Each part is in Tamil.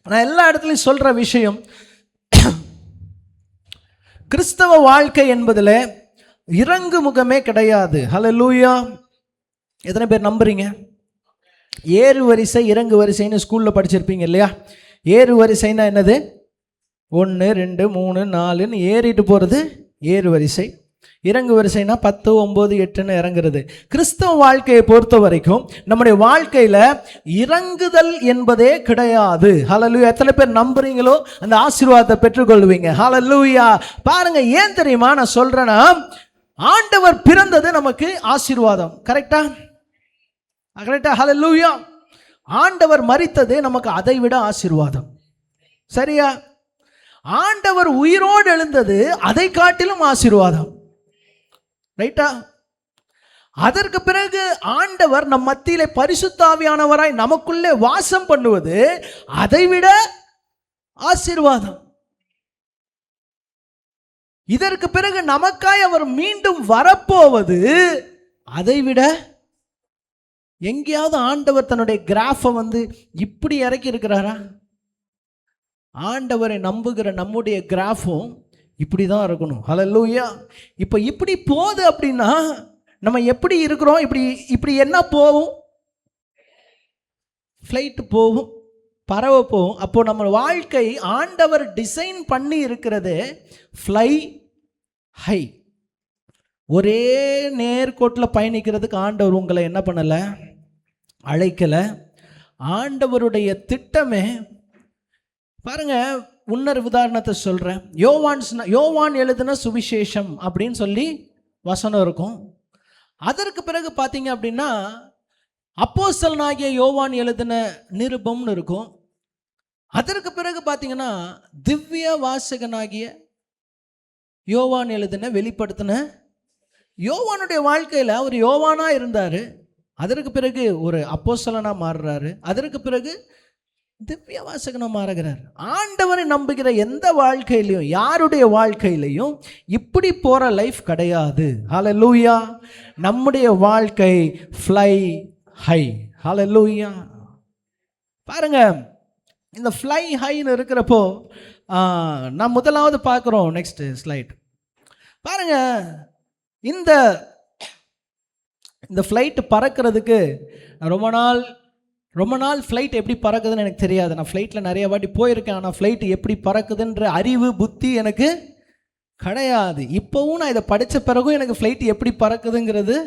நான் எல்லா இடத்துலையும் சொல்கிற விஷயம், கிறிஸ்தவ வாழ்க்கை என்பதில் இறங்கு முகமே கிடையாது. ஹல்லேலூயா. எத்தனை பேர் நம்புறீங்க? ஏறு வரிசை இறங்கு வரிசைன்னு ஸ்கூலில் படிச்சிருப்பீங்க இல்லையா? ஏறு வரிசைன்னா என்னது? 1 2 3 4ன்னு ஏறிட்டு போகிறது ஏறு வரிசை. இறங்கு வரிசைனா 10 9 8ன்னு இறங்குறது. கிறிஸ்தவ வாழ்க்கையை பொறுத்த வரைக்கும் நம்முடைய வாழ்க்கையில் இறங்குதல் என்பதே கிடையாது. ஹல்லேலூயா. எத்தனை பேர் நம்புறீங்களோ அந்த ஆசீர்வாதத்தை பெற்றுக்கொள்வீங்க. ஹல்லேலூயா. பாருங்க, ஏன் தெரியுமா நான் சொல்றேன்னா, ஆண்டவர் பிறந்தது நமக்கு ஆசீர்வாதம். கரெக்டா? கரெக்டா? ஹல்லேலூயா. ஆண்டவர் மரித்தது நமக்கு அதை விட ஆசீர்வாதம். சரியா? ஆண்டவர் உயிரோடு எழுந்தது அதை காட்டிலும் ஆசீர்வாதம். ரைட்டா? அதற்கு பிறகு ஆண்டவர் நம் மத்தியிலே பரிசுத்த ஆவியானவராய் நமக்குள்ளே வாசம் பண்ணுவது அதை விட ஆசீர்வாதம். இதற்கு பிறகு நமக்காய் அவர் மீண்டும் வரப்போவது அதை விட. எங்கேயாவது ஆண்டவர் தன்னுடைய கிராஃபை இப்படி இறக்கி இருக்கிறாரா? ஆண்டவரை நம்புகிற நம்முடைய கிராஃபும் இப்படி தான் இருக்கணும். ஹல்லேலூயா. இப்போ இப்படி போகுது அப்படின்னா நம்ம எப்படி இருக்கிறோம்? இப்படி என்ன போகும்? ஃப்ளைட்டு போகும், பறவை போகும். அப்போ நம்ம வாழ்க்கை ஆண்டவர் டிசைன் பண்ணி இருக்கிறது ஃப்ளை ஹை. ஒரே நேர்கோட்டில் பயணிக்கிறதுக்கு ஆண்டவர் உங்களை என்ன பண்ணலை? அழைக்கலை. ஆண்டவருடைய திட்டமே பாருங்க. இன்னொரு உதாரணத்தை சொல்கிறேன். யோவான் எழுதின சுவிசேஷம் அப்படின்னு சொல்லி வசனம் இருக்கும். அதற்கு பிறகு பார்த்தீங்க அப்படின்னா அப்போஸ்தலனாகிய யோவான் எழுதின நிருபம்னு இருக்கும். அதற்கு பிறகு பார்த்தீங்கன்னா திவ்ய வாசகனாகிய யோவான் எழுதின வெளிப்படுத்தின. யோவானுடைய வாழ்க்கையில் அவர் யோவானா இருந்தார். அதற்கு பிறகு ஒரு அப்போஸ்தலனாக மாறுறாரு. அதற்கு பிறகு திவ்ய வாசகனாக மாறுகிறார். ஆண்டவரை நம்புகிற எந்த வாழ்க்கையிலையும், யாருடைய வாழ்க்கையிலையும் இப்படி போகிற லைஃப் கிடையாது. ஹல்லேலூயா. நம்முடைய வாழ்க்கை ஃப்ளை ஹை. ஹல்லேலூயா. பாருங்க, இந்த ஃப்ளை ஹைன்னு இருக்கிறப்போ நான் முதலாவது பார்க்குறோம். நெக்ஸ்ட் ஸ்லைட் பாருங்க. இந்த ஃப்ளைட்டு பறக்கிறதுக்கு ரொம்ப நாள் ஃப்ளைட் எப்படி பறக்குதுன்னு எனக்கு தெரியாது. நான் ஃப்ளைட்டில் நிறைய வாட்டி போயிருக்கேன். ஆனால் ஃப்ளைட்டு எப்படி பறக்குதுன்ற அறிவு புத்தி எனக்கு கிடையாது. இப்போவும் நான் இதை படித்த பிறகும் எனக்கு ஃப்ளைட்டு எப்படி பறக்குதுங்கிறது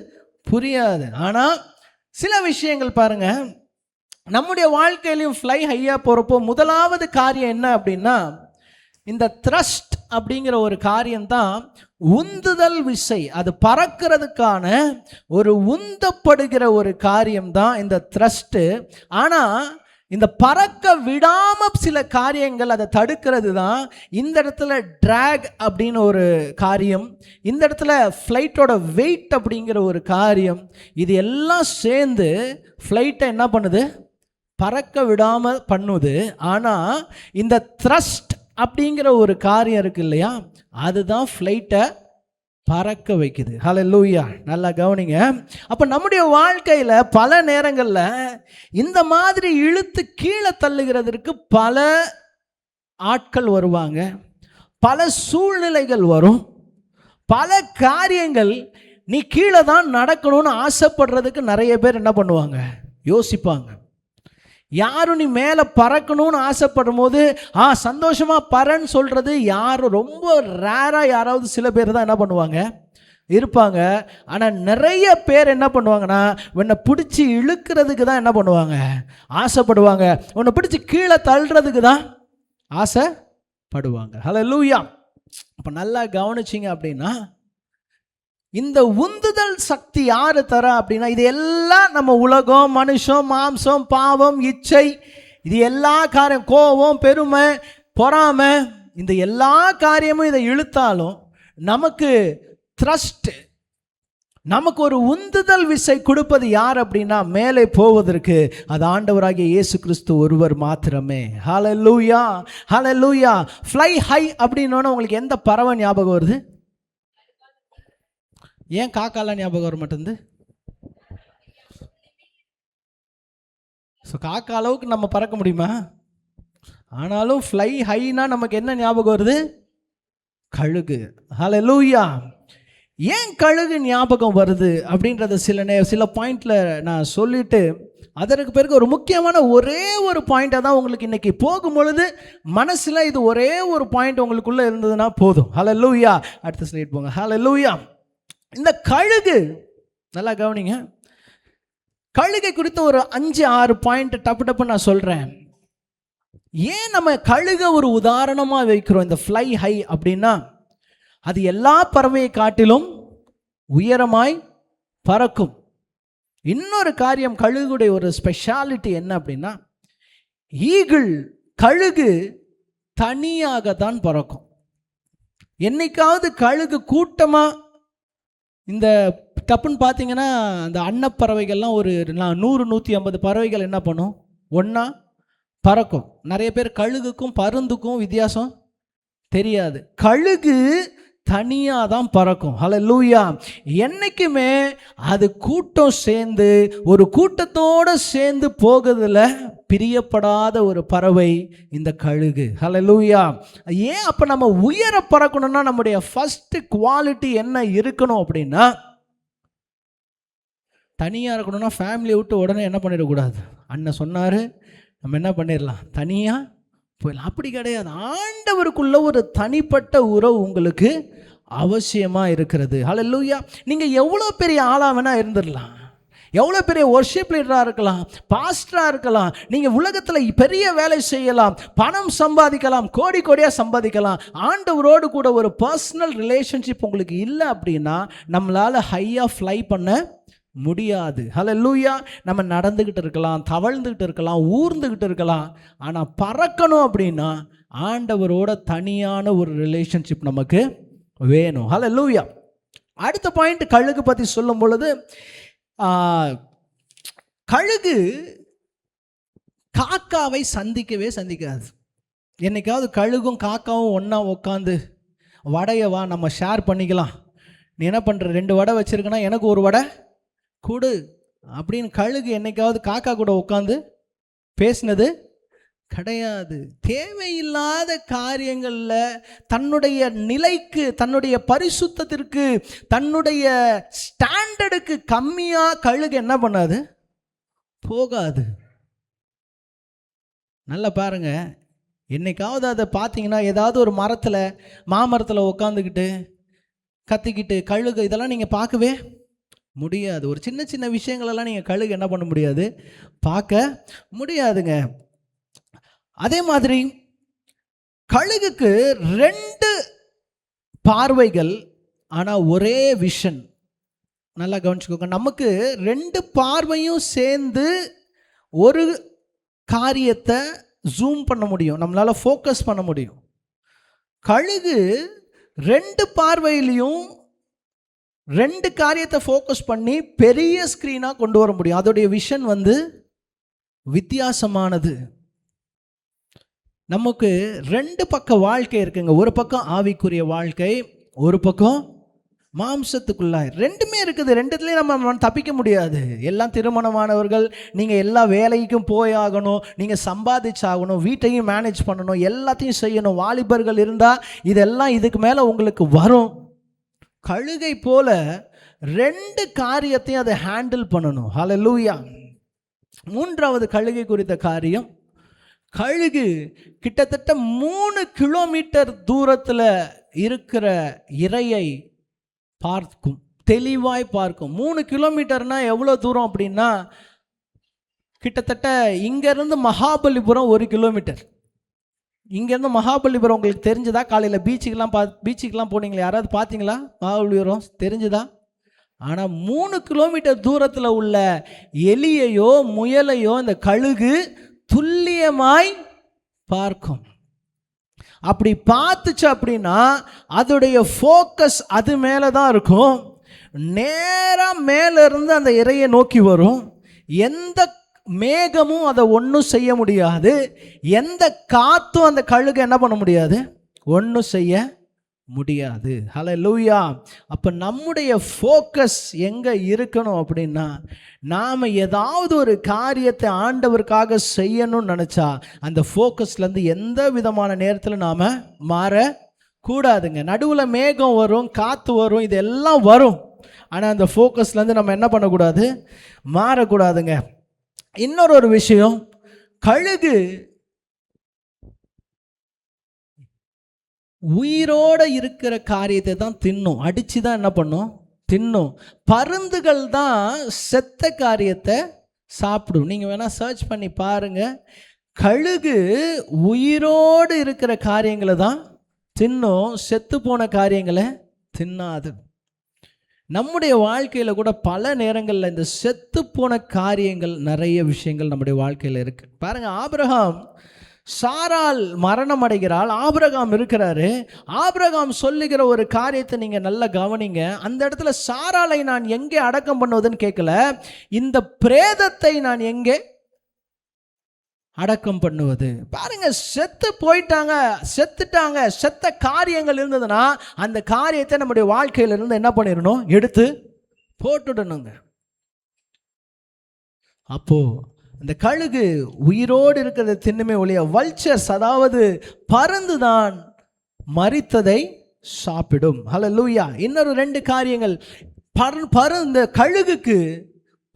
புரியாது. ஆனால் சில விஷயங்கள் பாருங்கள், நம்முடைய வாழ்க்கையிலையும் ஃப்ளை ஹையாக போகிறப்போ முதலாவது காரியம் என்ன அப்படின்னா, இந்த த்ரஸ்ட் அப்படிங்கிற ஒரு காரியம்தான் உந்துதல் விசை. அது பறக்கிறதுக்கான ஒரு உந்தப்படுகிற ஒரு காரியம்தான் இந்த த்ரஸ்ட்டு. ஆனால் இந்த பறக்க விடாம சில காரியங்கள் அதை தடுக்கிறது தான். இந்த இடத்துல ட்ராக் அப்படின்னு ஒரு காரியம், இந்த இடத்துல ஃப்ளைட்டோட வெயிட் அப்படிங்கிற ஒரு காரியம், இது எல்லாம் சேர்ந்து ஃப்ளைட்டை என்ன பண்ணுது? பறக்க விடாமல் பண்ணுது. ஆனால் இந்த த்ரஸ்ட் அப்படிங்கிற ஒரு காரியம் இருக்கு இல்லையா, அதுதான் ஃப்ளைட்டை பறக்க வைக்குது. ஹல்லேலூயா. நல்லா கவனிங்க. அப்போ நம்முடைய வாழ்க்கையில் பல நேரங்களில் இந்த மாதிரி இழுத்து கீழே தள்ளுகிறதற்கு பல ஆட்கள் வருவாங்க, பல சூழ்நிலைகள் வரும், பல காரியங்கள். நீ கீழே தான் நடக்கணும்னு ஆசைப்படுறதுக்கு நிறைய பேர் என்ன பண்ணுவாங்க? யோசிப்பாங்க. யாரும் நீ மேலே பறக்கணும்னு ஆசைப்படும் போது சந்தோஷமாக பறன்னு சொல்கிறது யாரும் ரொம்ப ரேராக யாராவது சில பேர் தான் என்ன பண்ணுவாங்க? இருப்பாங்க. ஆனால் நிறைய பேர் என்ன பண்ணுவாங்கன்னா, உன்னை பிடிச்சி இழுக்கிறதுக்கு தான் என்ன பண்ணுவாங்க? ஆசைப்படுவாங்க. உன்னை பிடிச்சி கீழே தள்ளுறதுக்கு தான் ஆசைப்படுவாங்க. ஹல்லேலூயா. அப்போ நல்லா கவனிச்சிங்க அப்படின்னா, இந்த உந்துதல் சக்தி யாரு தரா அப்படின்னா, இது எல்லாம் நம்ம உலகம், மனுஷன், மாம்சம், பாவம், இச்சை, இது எல்லா காரியம், கோபம், பெருமை, பொறாமை, இந்த எல்லா காரியமும் இதை இழுத்தாலும் நமக்கு த்ரஸ்ட், நமக்கு ஒரு உந்துதல் விசை கொடுப்பது யார் அப்படின்னா, மேலே போவதற்கு அது ஆண்டவராகிய இயேசு கிறிஸ்து ஒருவர் மாத்திரமே. ஹல்லேலூயா. ஹல்லேலூயா. ஃப்ளை ஹை அப்படின்னோன்னா உங்களுக்கு எந்த பறவை ஞாபகம் வருது? ஏன் காக்காலாம் ஞாபகம் வர மாட்டேங்குது? ஸோ காக்கா அளவுக்கு நம்ம பறக்க முடியுமா? ஆனாலும் ஃப்ளை ஹைனா நமக்கு என்ன ஞாபகம் வருது? கழுகு. ஹல்லேலூயா. ஏன் கழுகு ஞாபகம் வருது அப்படின்றத சில பாயிண்டில் நான் சொல்லிட்டு அதற்கு பிறகு ஒரு முக்கியமான ஒரே ஒரு பாயிண்ட்டை தான் உங்களுக்கு இன்றைக்கி போகும்பொழுது மனசில் இது ஒரே ஒரு பாயிண்ட் உங்களுக்குள்ளே இருந்ததுன்னா போதும். ஹல்லேலூயா. அடுத்த ஸ்லைட் போங்க. ஹல்லேலூயா. இந்த கழுகு நல்லா கவனிங்க. கழுகை குறித்த ஒரு 5-6 பாயிண்ட் டப்பு நான் சொல்கிறேன். ஏன் நம்ம கழுகை ஒரு உதாரணமாக வைக்கிறோம் இந்த ஃப்ளை ஹை அப்படின்னா, அது எல்லா பறவையை காட்டிலும் உயரமாய் பறக்கும். இன்னொரு காரியம், கழுகுடைய ஒரு ஸ்பெஷாலிட்டி என்ன அப்படின்னா, ஈகிள் கழுகு தனியாக தான் பறக்கும். என்னைக்காவது கழுகு கூட்டமாக இந்த டப்புன்னு பார்த்தீங்கன்னா அந்த அன்னப்பறவைகள்லாம் ஒரு 100-150 பறவைகள் என்ன பண்ணும்? ஒன்றா பறக்கும். நிறைய பேர் கழுகுக்கும் பருந்துக்கும் வித்தியாசம் தெரியாது. கழுகு தனியாக தான் பறக்கும். ஹல்லேலூயா. என்னைக்குமே அது கூட்டம் சேர்ந்து ஒரு கூட்டத்தோடு சேர்ந்து போகிறதுல பிரியப்படாத ஒரு பறவை இந்த கழுகு. ஹல்லேலூயா. ஏன் அப்போ நம்ம உயர பறக்கணும்னா நம்முடைய ஃபர்ஸ்ட் குவாலிட்டி என்ன இருக்கணும் அப்படின்னா, தனியாக இருக்கணும்னா ஃபேமிலியை விட்டு உடனே என்ன பண்ணிடக்கூடாது. அண்ணன் சொன்னார் நம்ம என்ன பண்ணிடலாம், தனியாக போயிடலாம். அப்படி கிடையாது. ஆண்டவருக்குள்ள ஒரு தனிப்பட்ட உறவு உங்களுக்கு அவசியமாக இருக்கிறது. ஹல்லேலூயா. நீங்கள் எவ்வளோ பெரிய ஆளாக வேணால் இருந்துடலாம், எவ்வளோ பெரிய வொர்ஷிப் லீடராக இருக்கலாம், பாஸ்டராக இருக்கலாம், நீங்கள் உலகத்தில் பெரிய வேலை செய்யலாம், பணம் சம்பாதிக்கலாம், கோடியாக சம்பாதிக்கலாம். ஆண்டவரோடு கூட ஒரு பர்சனல் ரிலேஷன்ஷிப் உங்களுக்கு இல்லை அப்படின்னா நம்மளால் ஹையாக ஃப்ளை பண்ண முடியாது. ஹல்லேலூயா. நம்ம நடந்துக்கிட்டு இருக்கலாம், தவழ்ந்துக்கிட்டு இருக்கலாம், ஊர்ந்துக்கிட்டு இருக்கலாம். ஆனால் பறக்கணும் அப்படின்னா ஆண்டவரோட தனியான ஒரு ரிலேஷன்ஷிப் நமக்கு வேணும். ஹல்லேலூயா. அடுத்த பாயிண்ட் கழுகு பற்றி சொல்லும் பொழுது, கழுகு காக்காவை சந்திக்காது. என்னைக்காவது கழுகும் காக்காவும் ஒன்றா உட்காந்து வடையவா நம்ம ஷேர் பண்ணிக்கலாம், நீ என்ன பண்ணுற 2 வடை வச்சுருக்கனா எனக்கு ஒரு வடை கொடு அப்படின்னு கழுகு என்னைக்காவது காக்கா கூட உட்காந்து பேசினது கிடையாது. தேவையில்லாத காரியங்களில் தன்னுடைய நிலைக்கு, தன்னுடைய பரிசுத்தத்திற்கு, தன்னுடைய ஸ்டாண்டர்டுக்கு கம்மியாக கழுகு என்ன பண்ணாது, போகாது. நல்லா பாருங்க. என்னைக்காவது அதை பார்த்தீங்கன்னா ஏதாவது ஒரு மரத்தில், மாமரத்தில் உட்காந்துக்கிட்டு கத்திக்கிட்டு கழுகு இதெல்லாம் நீங்கள் பார்க்கவே முடியாது. ஒரு சின்ன விஷயங்களெல்லாம் நீங்கள் கழுகு என்ன பண்ண முடியாது, பார்க்க முடியாதுங்க. அதே மாதிரி கழுகுக்கு 2 பார்வைகள் ஆனால் ஒரே விஷன். நல்லா கவனிச்சுக்கோங்க. நமக்கு 2 பார்வையும் சேர்ந்து ஒரு காரியத்தை ஜூம் பண்ண முடியும், நம்மளால் ஃபோக்கஸ் பண்ண முடியும். கழுகு 2 பார்வையிலையும் 2 காரியத்தை ஃபோக்கஸ் பண்ணி பெரிய ஸ்க்ரீனாக கொண்டு வர முடியும். அதோடைய விஷன் வித்தியாசமானது. நமக்கு 2 பக்க வாழ்க்கை இருக்குங்க. ஒரு பக்கம் ஆவிக்குரிய வாழ்க்கை, ஒரு பக்கம் மாம்சத்துக்குள்ளாய். 2மே இருக்குது. 2துலேயும் நம்ம தப்பிக்க முடியாது. எல்லாம் திருமணமானவர்கள், நீங்கள் எல்லா வேலைக்கும் போயாகணும், நீங்கள் சம்பாதிச்சாகணும், வீட்டையும் மேனேஜ் பண்ணணும், எல்லாத்தையும் செய்யணும். வாலிபர்கள் இருந்தால் இதெல்லாம் இதுக்கு மேலே உங்களுக்கு வரும். கழுகை போல 2 காரியத்தையும் அதை ஹேண்டில் பண்ணணும். ஹல்லேலூயா. 3வது கழுகை குறித்த காரியம், கழுகு கிட்டத்தட்ட 3 கிலோமீட்டர் தூரத்தில் இருக்கிற இரையை பார்க்கும், தெளிவாய் பார்க்கும். 3 கிலோமீட்டர்னால் எவ்வளோ தூரம் அப்படின்னா, கிட்டத்தட்ட இங்கேருந்து மகாபலிபுரம் 1 கிலோமீட்டர். இங்கேருந்து மகாபலிபுரம் உங்களுக்கு தெரிஞ்சுதா? காலையில் பீச்சுக்கெலாம் போனீங்களா? யாராவது பார்த்தீங்களா மகாபலிபுரம்? தெரிஞ்சுதா? ஆனால் 3 கிலோமீட்டர் தூரத்தில் உள்ள எலியையோ முயலையோ இந்த கழுகு துல்லியமாய் பார்க்கும். அப்படி பார்த்துச்சு அப்படின்னா அதோடைய ஃபோக்கஸ் அது மேலே தான் இருக்கும். நேராக மேலேருந்து அந்த இரையை நோக்கி வரும். எந்த மேகமும் அதை ஒன்றும் செய்ய முடியாது, எந்த காற்றும் அந்த கழுகு என்ன பண்ண முடியாது, ஒன்றும் செய்ய முடியாது. ஹல்லேலூயா. அப்போ நம்முடைய ஃபோக்கஸ் எங்கே இருக்கணும் அப்படின்னா, நாம் ஏதாவது ஒரு காரியத்தை ஆண்டவருக்காக செய்யணும்னு நினச்சா அந்த ஃபோக்கஸ்லேருந்து எந்த விதமான நேரத்தில் நாம் மாறக்கூடாதுங்க. நடுவில் மேகம் வரும், காற்று வரும், இதெல்லாம் வரும். ஆனால் அந்த ஃபோக்கஸ்லேருந்து நம்ம என்ன பண்ணக்கூடாது? மாறக்கூடாதுங்க. இன்னொரு விஷயம், கழுகு உயிரோட இருக்கிற காரியத்தை தான் தின்னும், அடித்து தான் என்ன பண்ணும்? தின்னும். பருந்துகள் தான் செத்த காரியத்தை சாப்பிடும். நீங்கள் வேணால் சர்ச் பண்ணி பாருங்கள். கழுகு உயிரோடு இருக்கிற காரியங்களை தான் தின்னும், செத்து போன காரியங்களை தின்னாது. நம்முடைய வாழ்க்கையில் கூட பல நேரங்களில் இந்த செத்து போன காரியங்கள் நிறைய விஷயங்கள் நம்முடைய வாழ்க்கையில் இருக்குது. பாருங்கள், ஆபிரகாம், சாராள் மரணம் அடைகிறாள், ஆபிரகாம் இருக்கிறாரு. ஆபிரகாம் சொல்லுகிற ஒரு காரியத்தை நீங்கள் நல்லா கவனிங்க. அந்த இடத்துல சாராளை நான் எங்கே அடக்கம் பண்ணுவதுன்னு கேட்கல, இந்த பிரேதத்தை நான் எங்கே அடக்கம் பண்ணுவது. பாருங்க, செத்து போயிட்டாங்க, செத்துட்டாங்க, செத்த காரியங்கள் இருந்ததுன்னா அந்த காரியத்தை நம்முடைய வாழ்க்கையிலிருந்து என்ன பண்ணிடணும்? எடுத்து போட்டுடணுங்க. அப்போ இந்த கழுகு உயிரோடு இருக்கிறத தின்னுமே ஒழிய, வல்ச்சர்ஸ் அதாவது பருந்து தான் மரித்ததை சாப்பிடும். ஹல்லேலூயா. இன்னொரு 2 காரியங்கள். இந்த கழுகுக்கு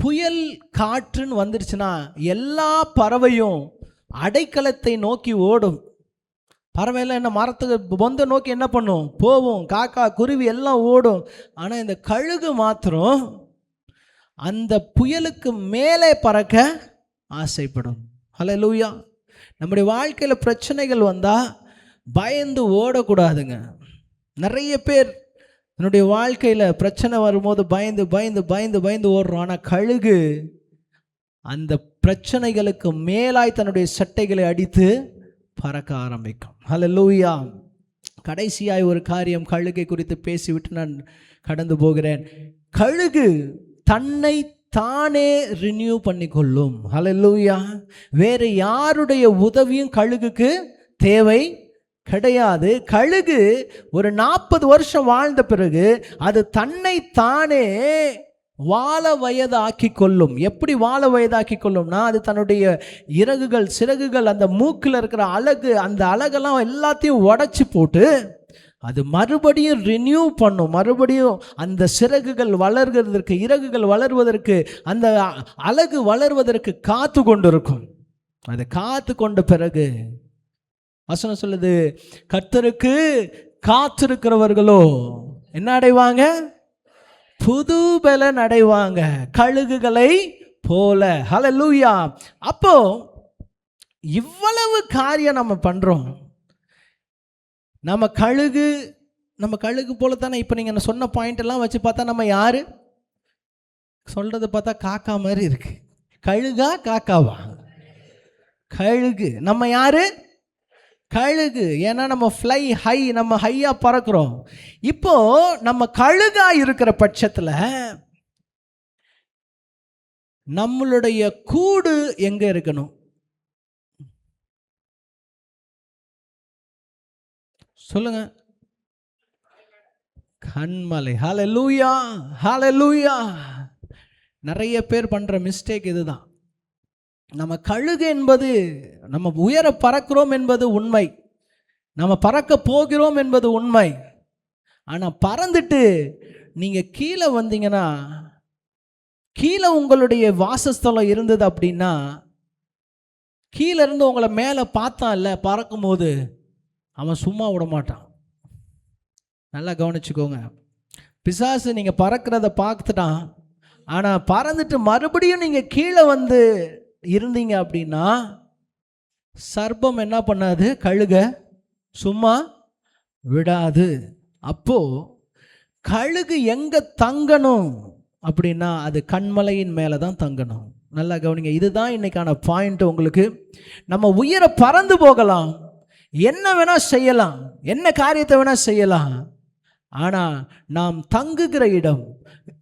புயல் காற்றுன்னு வந்துடுச்சுன்னா எல்லா பறவையும் அடைக்கலத்தை நோக்கி ஓடும். பறவையெல்லாம் என்ன மரத்துக்கு பொந்த நோக்கி என்ன பண்ணும்? போவோம். காக்கா, குருவி எல்லாம் ஓடும். ஆனால் இந்த கழுகு மாத்திரம் அந்த புயலுக்கு மேலே பறக்க ஆசைப்படும். ஹல்லேலூயா. நம்முடைய வாழ்க்கையில் பிரச்சனைகள் வந்தால் பயந்து ஓடக்கூடாதுங்க. நிறைய பேர் என்னுடைய வாழ்க்கையில் பிரச்சனை வரும்போது பயந்து பயந்து பயந்து பயந்து ஓடுறோம். ஆனால் கழுகு அந்த பிரச்சனைகளுக்கு மேலாய் தன்னுடைய சட்டைகளை அடித்து பறக்க ஆரம்பிக்கும். ஹல்லேலூயா. கடைசியாய் ஒரு காரியம் கழுகை குறித்து பேசிவிட்டு நான் கடந்து போகிறேன். கழுகு தன்னை தானே ரினியூ பண்ணிக்கொள்ளும். ஹல்லேலூயா. வேறு யாருடைய உதவியும் கழுகுக்கு தேவை கிடையாது. கழுகு ஒரு 40 வருஷம் வாழ்ந்த பிறகு அது தன்னை தானே வாழ வயதாக்கி கொள்ளும். எப்படி வாழ வயதாக்கி கொள்ளும்னா, அது தன்னுடைய இறகுகள், சிறகுகள், அந்த மூக்கில் இருக்கிற அழகு, அந்த அழகெல்லாம் எல்லாத்தையும் உடைச்சி போட்டு அது மறுபடியும் ரினியூ பண்ணும். மறுபடியும் அந்த சிறகுகள் வளர்கிறதற்கு, இறகுகள் வளர்வதற்கு, அந்த அழகு வளர்வதற்கு காத்து கொண்டு இருக்கும். அதை காத்து கொண்ட பிறகு வசனம் சொல்லுது, கர்த்தருக்கு காத்திருக்கிறவர்களோ என்ன அடைவாங்க? புது பலன் அடைவாங்க, கழுகுகளை போல. ஹல்லேலூயா. அப்போ இவ்வளவு காரியம் நம்ம பண்றோம். நம்ம கழுகு போல தானே. இப்போ நீங்கள் சொன்ன பாயிண்ட் எல்லாம் வச்சு பார்த்தா நம்ம யாரு? சொல்றது பார்த்தா காக்கா மாதிரி இருக்கு. கழுகா காக்காவா? கழுகு. நம்ம யாரு? கழுகு. ஏன்னா நம்ம ஃப்ளை ஹை, நம்ம ஹையா பறக்கிறோம். இப்போ நம்ம கழுகா இருக்கிற பட்சத்தில் நம்மளுடைய கூடு எங்க இருக்கணும்? சொல்லுங்க. கண்மலை. ஹல்லேலூயா, ஹல்லேலூயா. நிறைய பேர் பண்ற மிஸ்டேக் இதுதான். நம்ம கழுகு என்பது, நம்ம உயர பறக்கிறோம் என்பது உண்மை, நம்ம பறக்க போகிறோம் என்பது உண்மை. ஆனால் பறந்துட்டு நீங்கள் கீழே வந்தீங்கன்னா, கீழே உங்களுடைய வாசஸ்தலம் இருந்தது அப்படின்னா, கீழே இருந்து உங்களை மேலே பார்த்தான் இல்லை பறக்கும் போது, அவன் சும்மா விட மாட்டான். நல்லா கவனிச்சுக்கோங்க. பிசாசு நீங்கள் பறக்கிறத பார்த்துட்டான். ஆனால் பறந்துட்டு மறுபடியும் நீங்கள் கீழே வந்து இருந்தீங்க அப்படின்னா, சர்ப்பம் என்ன பண்ணாது? கழுக சும்மா விடாது. அப்போ கழுகு எங்க தங்கணும் அப்படின்னா, அது கண்மலையின் மேலே தான் தங்கணும். நல்லா கவனிங்க. இதுதான் இன்னைக்கான பாயிண்ட் உங்களுக்கு. நம்ம உயர பறந்து போகலாம், என்ன வேணா செய்யலாம், என்ன காரியத்தை வேணா செய்யலாம். ஆனால் நாம் தங்குகிற இடம்,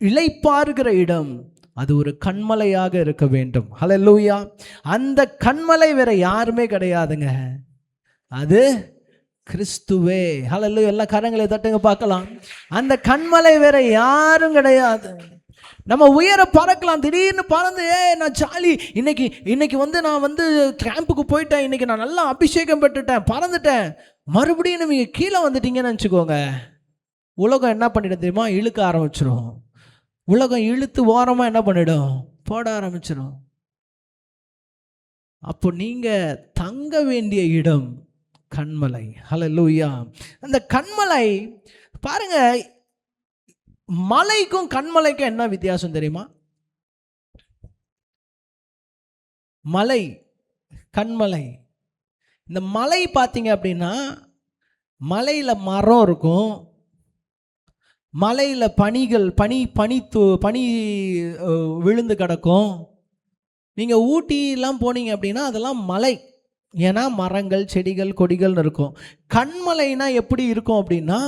இளைப்பாறுகிற இடம், அது ஒரு கண்மலையாக இருக்க வேண்டும். ஹல்லேலூயா. அந்த கண்மலை வேற யாருமே கிடையாதுங்க. அது கிறிஸ்துவே. ஹல்லேலூயா. எல்லா கரங்களை தட்டுங்க பார்க்கலாம். அந்த கண்மலை வேற யாரும் கிடையாது. நம்ம உயர பறக்கலாம், திடீர்னு பறந்து நான் ஜாலி, இன்னைக்கு நான் கேம்புக்கு போயிட்டேன், இன்னைக்கு நான் நல்லா அபிஷேகம் பெற்றுட்டேன், பறந்துட்டேன். மறுபடியும் நீங்கள் கீழே வந்துட்டீங்கன்னு நினச்சிக்கோங்க, உலகம் என்ன பண்ணிடும் தெரியுமா? இழுக்க ஆரம்பிச்சிடும். உலகம் இழுத்து ஓரமாக என்ன பண்ணிடும்? போட ஆரம்பிச்சிடும். அப்போ நீங்கள் தங்க வேண்டிய இடம் கண்மலை. ஹல்லேலூயா. அந்த கண்மலை பாருங்க, மலைக்கும் கண்மலைக்கும் என்ன வித்தியாசம் தெரியுமா? மலை, கண்மலை. இந்த மலை பார்த்தீங்க அப்படின்னா, மலையில் மரம் இருக்கும், மலையில் பனி விழுந்து கிடக்கும். நீங்கள் ஊட்டிலாம் போனீங்க அப்படின்னா அதெல்லாம் மலை, ஏன்னா மரங்கள் செடிகள் கொடிகள் இருக்கும். கண்மலைனா எப்படி இருக்கும் அப்படின்னா,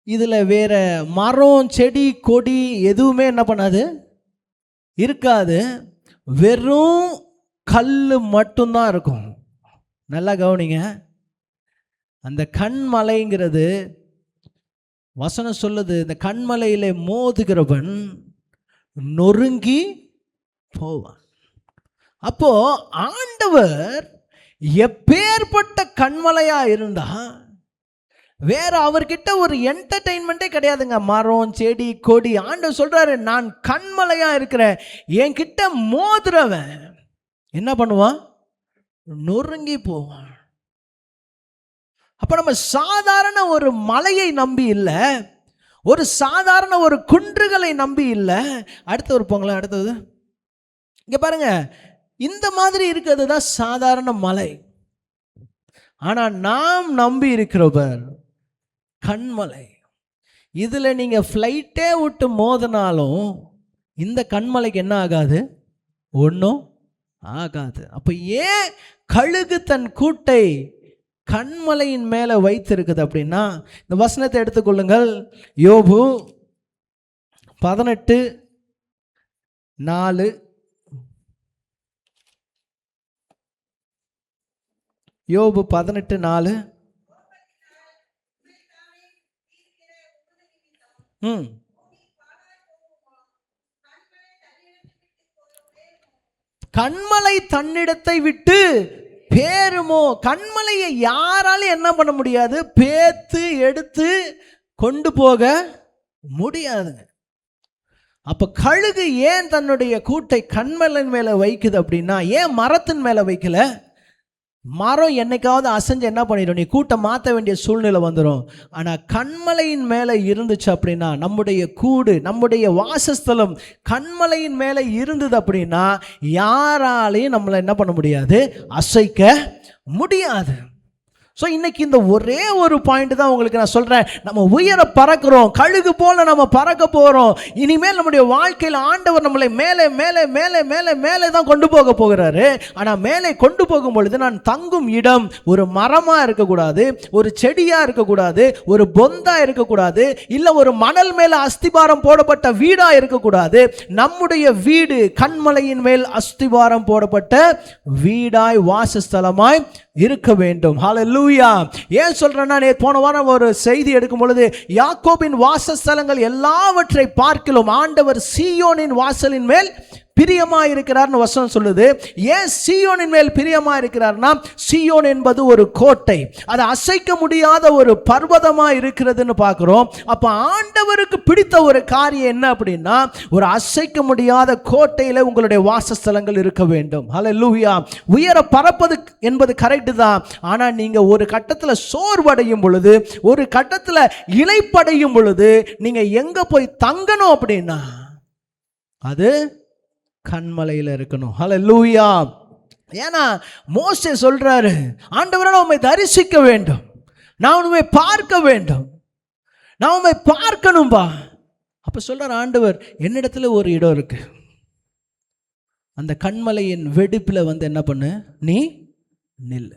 இதில் வேற மரம் செடி கொடி எதுவுமே என்ன பண்ணாது, இருக்காது, வெறும் கல் மட்டும்தான் இருக்கும். நல்லா கவனிங்க. அந்த கண்மலைங்கிறது வசனம் சொல்லுது, இந்த கண்மலையில மோதுகிறவன் நொறுங்கி போவான். அப்போ ஆண்டவர் எப்பேற்பட்ட கண்மலையா இருந்தா, வேற அவர்கிட்ட ஒரு என்டர்டெயின்மெண்ட்டே கிடையாதுங்க. மரம் செடி கொடி. ஆண்டவர் சொல்றாரு, நான் கண்மலையா இருக்கிறேன், என்கிட்ட மோதுறவன் என்ன பண்ணுவான்? நொறுங்கி போவான். அப்ப நம்ம சாதாரண ஒரு மலையை நம்பி இல்லை, ஒரு சாதாரண ஒரு குன்றுகளை நம்பி இல்லை. அடுத்த ஒரு போங்களா, அடுத்தது இங்க பாருங்க, இந்த மாதிரி இருக்கிறது தான் சாதாரண மலை. ஆனா நாம் நம்பி இருக்கிறவர் கண்மலை. இதுல நீங்க ஃப்ளைட்டே விட்டு மோதினாலும் இந்த கண்மலைக்கு என்ன ஆகாது? ஒன்றும் ஆகாது. அப்ப ஏன் கழுகு தன் கூட்டை கண்மலையின் மேல வைத்திருக்குது அப்படின்னா, இந்த வசனத்தை எடுத்துக்கொள்ளுங்கள். யோபு 18:4. யோபு 18:4. கண்மலை தன்னிடத்தை விட்டு பேருமோ? கண்மலையை யாராலும் என்ன பண்ண முடியாது? பேத்து எடுத்து கொண்டு போக முடியாதுங்க. அப்ப கழுகு ஏன் தன்னுடைய கூட்டை கண்மலையின் மேல வைக்குது அப்படின்னா, ஏன் மரத்தின் மேல வைக்கல? மரம் என்னைக்காவது அசைஞ்சு என்ன பண்ணிடும், நீ கூட்ட மாற்ற வேண்டிய சூழ்நிலை வந்துடும். ஆனால் கண்மலையின் மேலே இருந்துச்சு அப்படின்னா, நம்முடைய கூடு, நம்முடைய வாசஸ்தலம் கண்மலையின் மேலே இருந்தது அப்படின்னா, யாராலையும் நம்மளை என்ன பண்ண முடியாது? அசைக்க முடியாது. ஸோ இன்னைக்கு இந்த ஒரே ஒரு பாயிண்ட் தான் உங்களுக்கு நான் சொல்கிறேன். நம்ம உயர பறக்கிறோம், கழுகு போல நம்ம பறக்க போகிறோம். இனிமேல் நம்முடைய வாழ்க்கையில் ஆண்டவர் நம்மளை மேலே மேலே மேலே மேலே மேலே தான் கொண்டு போக போகிறாரு. ஆனால் மேலே கொண்டு போகும் பொழுது நான் தங்கும் இடம் ஒரு மரமாக இருக்கக்கூடாது, ஒரு செடியாக இருக்கக்கூடாது, ஒரு பொந்தாக இருக்கக்கூடாது, இல்லை ஒரு மணல் மேலே அஸ்திபாரம் போடப்பட்ட வீடாக இருக்கக்கூடாது. நம்முடைய வீடு கண்மலையின் மேல் அஸ்திபாரம் போடப்பட்ட வீடாய் வாசஸ்தலமாய் இருக்க வேண்டும். ஹல்லேலூயா. ஏன் சொல்றேன்னா, போன வாரம் ஒரு செய்தி எடுக்கும் பொழுது, யாக்கோபின் வாசஸ்தலங்கள் எல்லாவற்றை பார்க்கிலும் ஆண்டவர் சீயோனின் வாசலின் மேல் பிரியமா இருக்கிறார்னு வசனம் சொல்லுது. ஏன் சீயோனின் மேல் பிரியமா இருக்கிறார்னா, சீயோன் என்பது ஒரு கோட்டை, அது அசைக்க முடியாத ஒரு பர்வதமா இருக்கிறதுன்னு பார்க்கிறோம். அப்ப ஆண்டவருக்கு பிடித்த ஒரு காரியம் என்ன அப்படின்னா, ஒரு அசைக்க முடியாத கோட்டையில உங்களுடைய வாசஸ்தலங்கள் இருக்க வேண்டும். ஹல்லேலூயா. உயர பறப்பது என்பது கரெக்ட் தான். ஆனா நீங்க ஒரு கட்டத்துல சோர்வடையும் பொழுது, ஒரு கட்டத்துல இளைப்படையும் பொழுது, நீங்க எங்க போய் தங்கணும் அப்படின்னா, அது கண்மலையில் இருக்கணும். ஹல்லேலூயா. ஏன்னா மோசே சொல்றாரு, ஆண்டவரே நான் உம்மை தரிசிக்க வேண்டும், நான் உம்மை பார்க்க வேண்டும், நான் உம்மை பார்க்கணும்பா. அப்ப சொல்றார் ஆண்டவர், என்னிடத்துல ஒரு இடம் இருக்கு, அந்த கண்மலையின் வெடிப்புல என்ன பண்ணு, நீ நில்லு.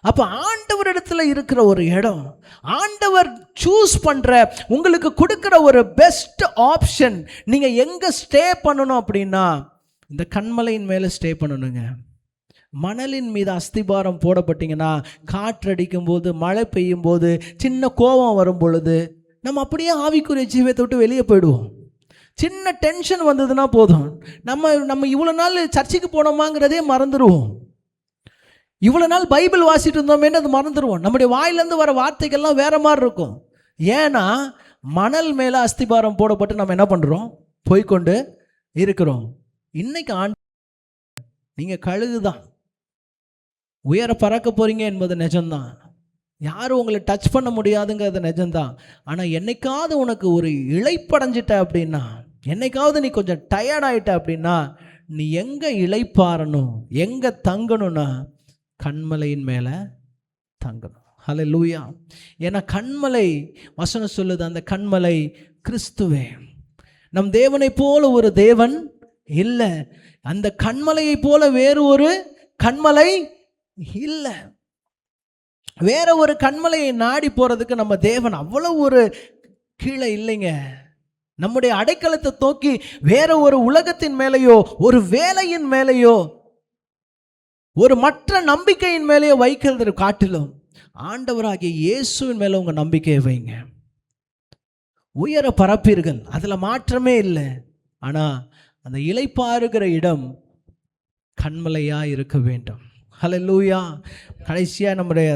அப்ப ஆண்டவரிடத்துல இருக்கிற ஒரு இடம், ஆண்டவர் சூஸ் பண்ற, உங்களுக்கு கொடுக்கிற ஒரு பெஸ்ட் ஆப்ஷன், நீங்க எங்க ஸ்டே பண்ணணும் அப்படின்னா, இந்த கண்மலையின் மேல ஸ்டே பண்ணணுங்க. மணலின் மீது அஸ்திபாரம் போடப்பட்டீங்கன்னா, காற்றடிக்கும் போது, மழை பெய்யும் போது, சின்ன கோபம் வரும் பொழுது நம்ம அப்படியே ஆவிக்குரிய ஜீவத்தை விட்டு வெளியே போயிடுவோம். சின்ன டென்ஷன் வந்ததுன்னா போதும், நம்ம இவ்வளோ நாள் சர்ச்சுக்கு போனோமாங்கிறதே மறந்துடுவோம். இவ்வளோ நாள் பைபிள் வாசிட்டு இருந்தோமேன்னு அது மறந்துடுவோம். நம்முடைய வாயிலேருந்து வர வார்த்தைகள்லாம் வேற மாதிரி இருக்கும். ஏன்னா மணல் மேலே அஸ்திபாரம் போடப்பட்டு நம்ம என்ன பண்ணுறோம், போய்கொண்டு இருக்கிறோம். இன்னைக்கு நீங்கள் கழுகுதான், உயர பறக்க போறீங்க என்பது நிஜம்தான். யாரும் உங்களை டச் பண்ண முடியாதுங்கிறது நிஜம்தான். ஆனால் என்னைக்காவது உனக்கு ஒரு இளைப்படைஞ்சிட்ட அப்படின்னா, என்னைக்காவது நீ கொஞ்சம் டயர்ட் ஆகிட்ட அப்படின்னா, நீ எங்கே இளைப்பாறணும், எங்கே தங்கணும்னா கண்மலையின் மேலே தங்கணும். ஹல்லேலூயா. ஏன்னா கண்மலை வசனம் சொல்லுது, அந்த கண்மலை கிறிஸ்துவே. நம் தேவனை போல ஒரு தேவன் இல்லை, அந்த கண்மலையை போல வேறு ஒரு கண்மலை இல்லை. வேற ஒரு கண்மலையை நாடி போறதுக்கு நம்ம தேவன் அவ்வளவு ஒரு கீழே இல்லைங்க. நம்முடைய அடைக்கலத்தை தூக்கி வேற ஒரு உலகத்தின் மேலேயோ, ஒரு வேலையின் மேலேயோ, ஒரு மற்ற நம்பிக்கையின் மேலேயோ வைக்கிறது காட்டிலும் ஆண்டவராகிய இயேசுவின் மேல உங்க நம்பிக்கையை வைங்க. உயர பரப்பீர்கள், அதுல மாற்றமே இல்லை. ஆனா அந்த இளைப்பாறுகிற இடம் கண்மலையா இருக்க வேண்டும். ஹல்லேலூயா. கடைசியா நம்முடைய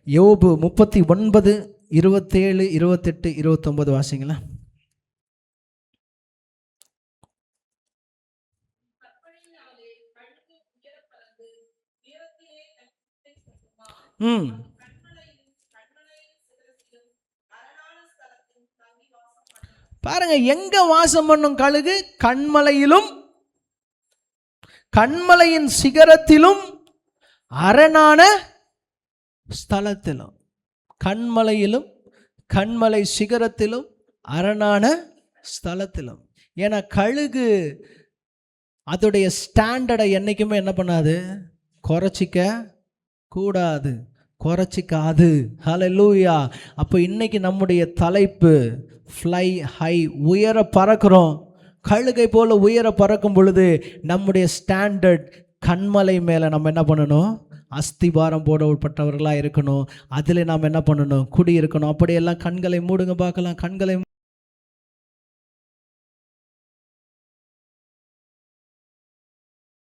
யோபு 39, 27, 28, 29 வாசிங்களா. பாருங்க, எங்க வாசம் பண்ணும் கழுகு? கண்மலையிலும், கண்மலையின் சிகரத்திலும், அரணான ஸ்தலத்திலும். கண்மலையிலும், கண்மலை சிகரத்திலும், அரணான ஸ்தலத்திலும். ஏன்னா கழுகு அதோடைய ஸ்டாண்டர்டை என்னைக்குமே என்ன பண்ணாது, குறைச்சிக்க கூடாது, குறைச்சிக்காது. ஹல்லேலூயா. அப்போ இன்னைக்கு நம்முடைய தலைப்பு ஃப்ளை ஹை, உயர பறக்கிறோம். கழுகை போல உயர பறக்கும் பொழுது நம்முடைய ஸ்டாண்டர்ட் கண்மலை மேலே நம்ம என்ன பண்ணணும், அஸ்திபாரம் போடப்பட்டவர்களாக இருக்கணும். அதில் நாம் என்ன பண்ணணும், குடி இருக்கணும். அப்படியெல்லாம் கண்களை மூடுங்க பார்க்கலாம். கண்களை